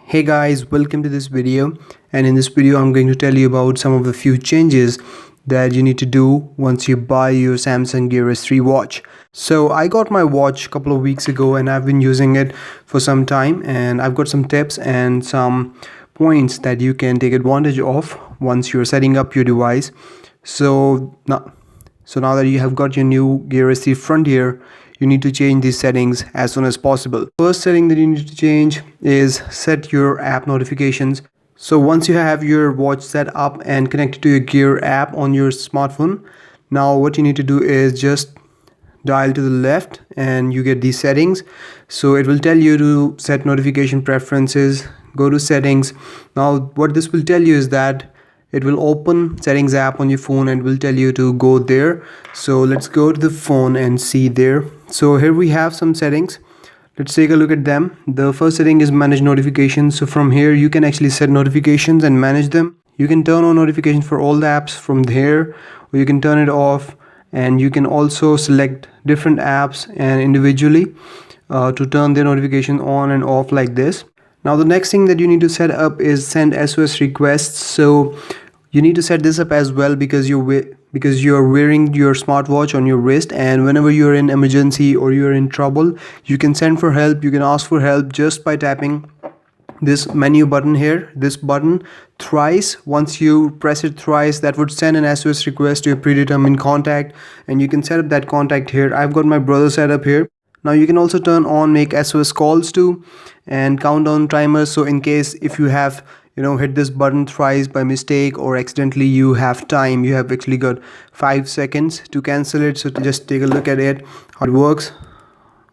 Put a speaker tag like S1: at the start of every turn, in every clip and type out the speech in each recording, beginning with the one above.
S1: Hey guys, welcome to this video, and in this video I'm going to tell you about some of the few changes that you need to do once you buy your Samsung Gear S3 watch. So I got my watch a couple of weeks ago and I've been using it for some time, and I've got some tips and some points that you can take advantage of once you're setting up your device. So now that you have got your new Gear S3 Frontier, you need to change these settings as soon as possible. First setting that you need to change is set your app notifications. So once you have your watch set up and connected to your Gear app on your smartphone, now what you need to do is just dial to the left and you get these settings. So it will tell you to set notification preferences, go to settings. Now what this will tell you is that it will open settings app on your phone and will tell you to go there. So let's go to the phone and see there. So here we have some settings. Let's take a look at them. The first setting is manage notifications. So from here you can actually set notifications and manage them. You can turn on notifications for all the apps from there, or you can turn it off, and you can also select different apps and individually to turn their notification on and off like this. Now the next thing that you need to set up is send SOS requests. So you need to set this up as well because you're wearing your smartwatch on your wrist, and whenever you're in emergency or you're in trouble, you can send for help, you can ask for help just by tapping this menu button here, this button thrice. Once you press it thrice, that would send an SOS request to a predetermined contact, and you can set up that contact here. I've got my brother set up here. Now you can also turn on make SOS calls too and countdown timers. So in case if you have hit this button thrice by mistake or accidentally, you have time, you have actually got 5 seconds to cancel it. So just take a look at it, how it works.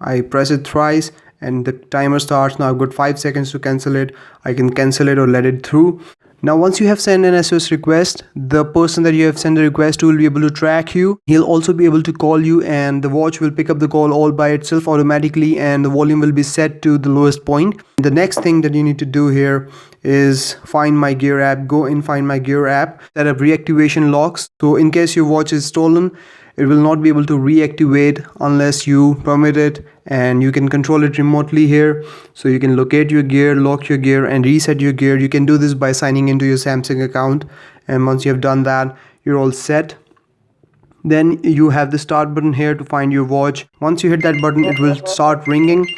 S1: I press it thrice and the timer starts. Now I've got 5 seconds to cancel it. I can cancel it or let it through. Now once you have sent an SOS request, the person that you have sent the request to will be able to track you. He'll also be able to call you, and the watch will pick up the call all by itself automatically, and the volume will be set to the lowest point. The next thing that you need to do here is find my Gear app. Go in Find My Gear app, set up reactivation locks. So in case your watch is stolen, it will not be able to reactivate unless you permit it, and you can control it remotely here. So you can locate your gear, lock your gear, and reset your gear. You can do this by signing into your Samsung account, and once you have done that, you're all set. Then you have the start button here to find your watch. Once you hit that button, it will start ringing,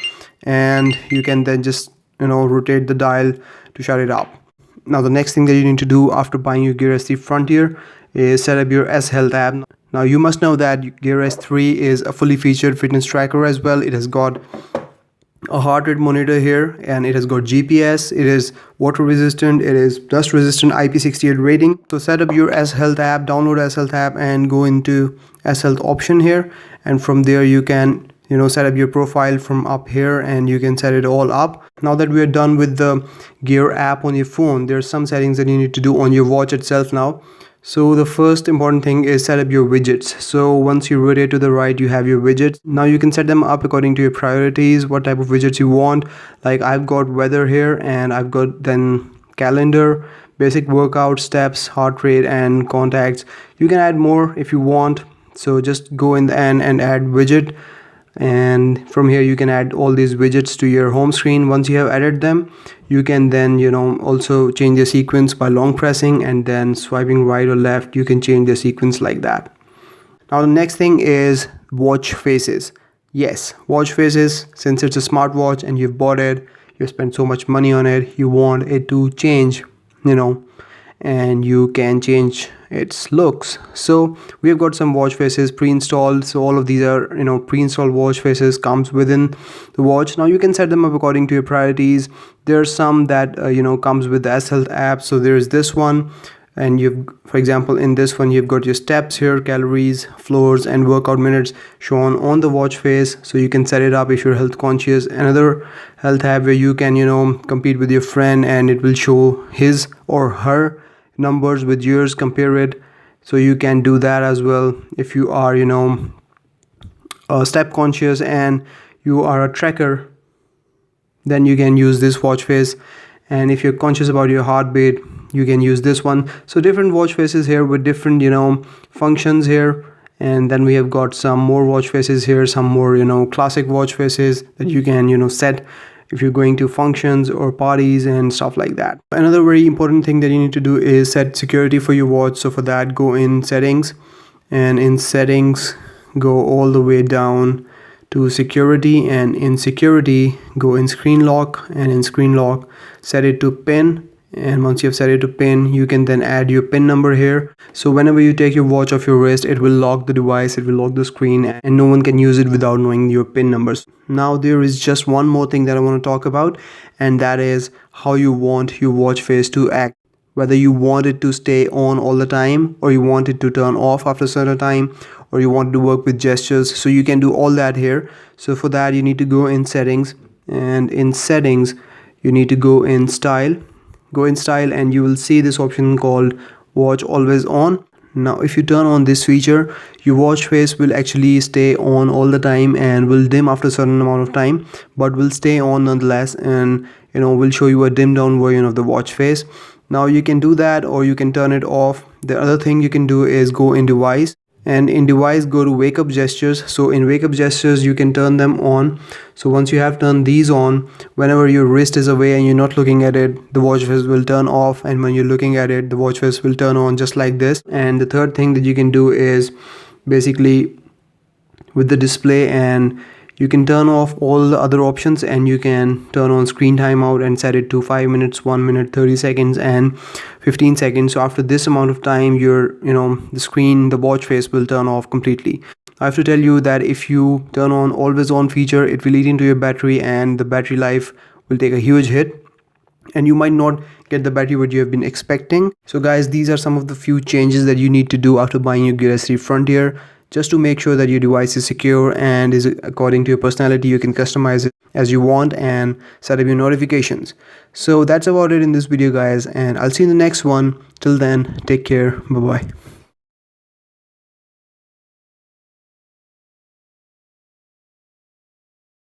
S1: and you can then just rotate the dial to shut it up. Now the next thing that you need to do after buying your Gear S3 Frontier is set up your S Health app. Now you must know that Gear S3 is a fully featured fitness tracker as well. It has got a heart rate monitor here, and it has got GPS, it is water resistant, it is dust resistant, IP68 rating. So set up your S Health app, download S Health app and go into S Health option here, and from there you can set up your profile from up here and you can set it all up. Now that we are done with the Gear app on your phone, there are some settings that you need to do on your watch itself now. So the first important thing is set up your widgets. So once you rotate to the right, you have your widgets. Now you can set them up according to your priorities, what type of widgets you want. Like I've got weather here, and I've got then calendar, basic workout, steps, heart rate, and contacts. You can add more if you want. So just go in the end and add widget, and from here you can add all these widgets to your home screen. Once you have added them, you can then also change the sequence by long pressing and then swiping right or left. You can change the sequence like that. Now the next thing is watch faces. Yes, watch faces. Since it's a smartwatch and you've bought it, you spent so much money on it, you want it to change, and you can change its looks. So we have got some watch faces pre-installed. So all of these are pre-installed watch faces comes within the watch. Now you can set them up according to your priorities. There are some that comes with the S Health app. So there is this one, and you've, for example, in this one you've got your steps here, calories, floors, and workout minutes shown on the watch face. So you can set it up if you're health conscious. Another health app where you can compete with your friend, and it will show his or her numbers with yours, compare it. So you can do that as well. If you are step conscious and you are a tracker, then you can use this watch face. And if you're conscious about your heartbeat, you can use this one. So different watch faces here with different functions here. And then we have got some more watch faces here, some more classic watch faces that you can set if you're going to functions or parties and stuff like that. Another very important thing that you need to do is set security for your watch. So for that, go in settings, and in settings go all the way down to security, and in security go in screen lock, and in screen lock set it to pin. And once you have set it to pin, you can then add your pin number here. So whenever you take your watch off your wrist, it will lock the device, it will lock the screen, and no one can use it without knowing your pin numbers. Now there is just one more thing that I want to talk about, and that is how you want your watch face to act. Whether you want it to stay on all the time, or you want it to turn off after a certain time, or you want to work with gestures. So you can do all that here. So for that, you need to go in settings, and in settings you need to go in style. Go in style and you will see this option called watch always on. Now if you turn on this feature, your watch face will actually stay on all the time and will dim after a certain amount of time, but will stay on nonetheless, and will show you a dimmed down version of the watch face. Now you can do that, or you can turn it off. The other thing you can do is go in device, and in device go to wake up gestures. So in wake up gestures you can turn them on. So once you have turned these on, whenever your wrist is away and you're not looking at it, the watch face will turn off, and when you're looking at it, the watch face will turn on, just like this. And the third thing that you can do is basically with the display, and you can turn off all the other options, and you can turn on screen timeout and set it to 5 minutes, 1 minute, 30 seconds and 15 seconds. So after this amount of time, the watch face will turn off completely. I have to tell you that if you turn on always on feature, it will eat into your battery, and the battery life will take a huge hit, and you might not get the battery what you have been expecting. So guys, these are some of the few changes that you need to do after buying your Gear S3 Frontier, just to make sure that your device is secure and is according to your personality. You can customize it as you want and set up your notifications. So that's about it in this video, guys, and I'll see you in the next one. Till then, take care. Bye bye.